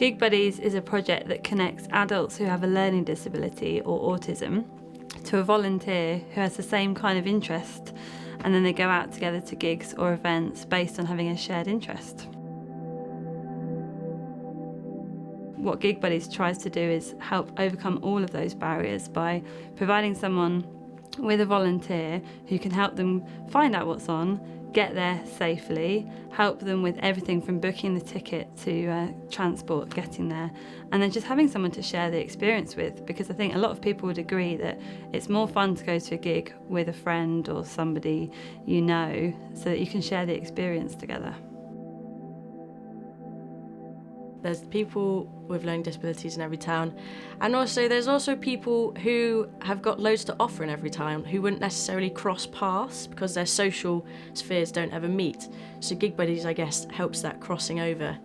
Gig Buddies is a project that connects adults who have a learning disability or autism to a volunteer who has the same kind of interest, and then they go out together to gigs or events based on having a shared interest. What Gig Buddies tries to do is help overcome all of those barriers by providing someone with a volunteer who can help them find out what's on, get there safely, help them with everything from booking the ticket to transport, getting there, and then just having someone to share the experience with, because I think a lot of people would agree that it's more fun to go to a gig with a friend or somebody you know, so that you can share the experience together. There's people with learning disabilities in every town, and also there's also people who have got loads to offer in every town who wouldn't necessarily cross paths because their social spheres don't ever meet. So Gig Buddies, I guess, helps that crossing over.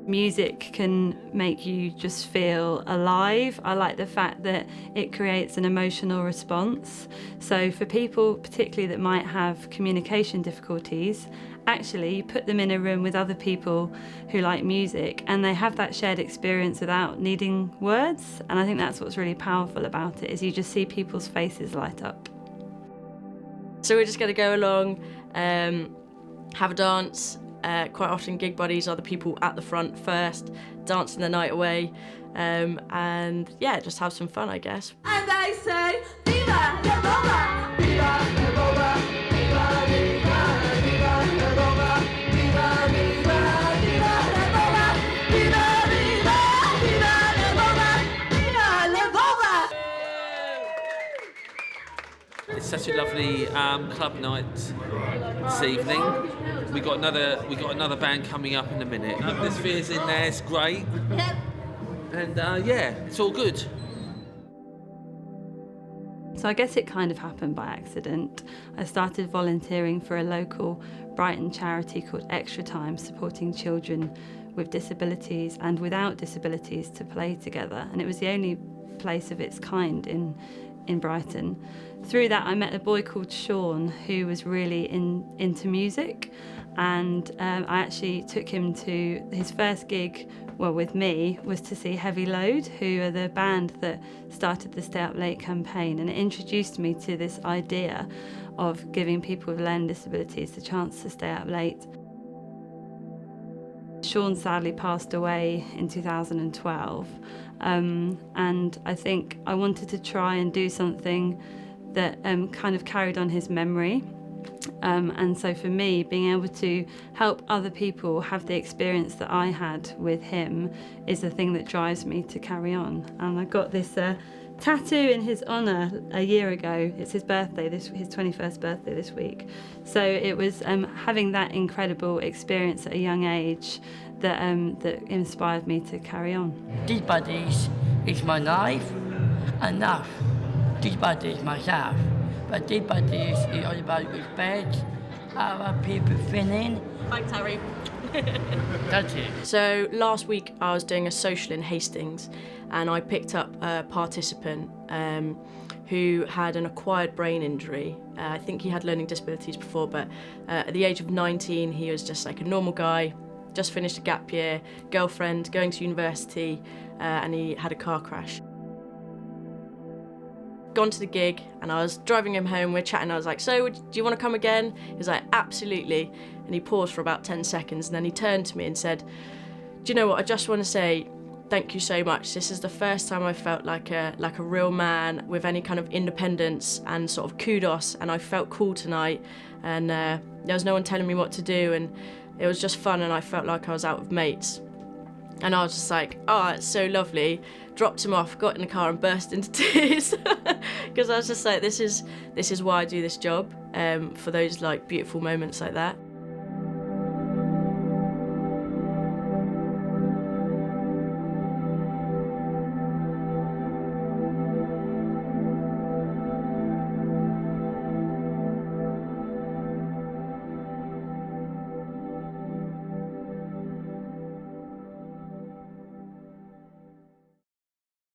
Music can make you just feel alive. I like the fact that it creates an emotional response. So for people particularly that might have communication difficulties, actually you put them in a room with other people who like music and they have that shared experience without needing words. And I think that's what's really powerful about it, is you just see people's faces light up. So we're just going to go along, have a dance. Quite often Gig Buddies are the people at the front first, dancing the night away, and yeah, just have some fun, I guess. And I say, Viva la Boba! Viva la Boba! Viva, viva, viva la Boba! Viva, viva, viva la Boba! Viva, viva, viva la Boba! Viva la Boba! It's such a lovely club night this evening. We got another band coming up in a minute. The Sphere's in there, it's great. Yep. And yeah, it's all good. So I guess it kind of happened by accident. I started volunteering for a local Brighton charity called Extra Time, supporting children with disabilities and without disabilities to play together. And it was the only place of its kind in Brighton. Through that I met a boy called Sean who was really into music, and I actually took him to his first gig, well, with me, was to see Heavy Load, who are the band that started the Stay Up Late campaign, and it introduced me to this idea of giving people with learning disabilities the chance to stay up late. Sean sadly passed away in 2012, and I think I wanted to try and do something that kind of carried on his memory. And so for me, being able to help other people have the experience that I had with him is the thing that drives me to carry on. And I got this tattoo in his honour a year ago. It's his birthday, his 21st birthday this week. So it was having that incredible experience at a young age that inspired me to carry on. Gig Buddies is my life, and now Gig Buddies myself. But Gig Buddies is all about respect, other people feeling. Thanks, Harry. That's it. So last week I was doing a social in Hastings, and I picked up a participant who had an acquired brain injury. I think he had learning disabilities before, but at the age of 19 he was just like a normal guy, just finished a gap year, girlfriend, going to university, and he had a car crash. Gone to the gig, and I was driving him home, we're chatting, I was like, so do you want to come again? He was like, absolutely. And he paused for about 10 seconds, and then he turned to me and said, do you know what, I just want to say thank you so much. This is the first time I felt like a real man with any kind of independence and sort of kudos, and I felt cool tonight, and there was no one telling me what to do, and it was just fun, and I felt like I was out with mates. And I was just like, oh, it's so lovely. Dropped him off, got in the car and burst into tears because I was just like, this is why I do this job, for those like beautiful moments like that.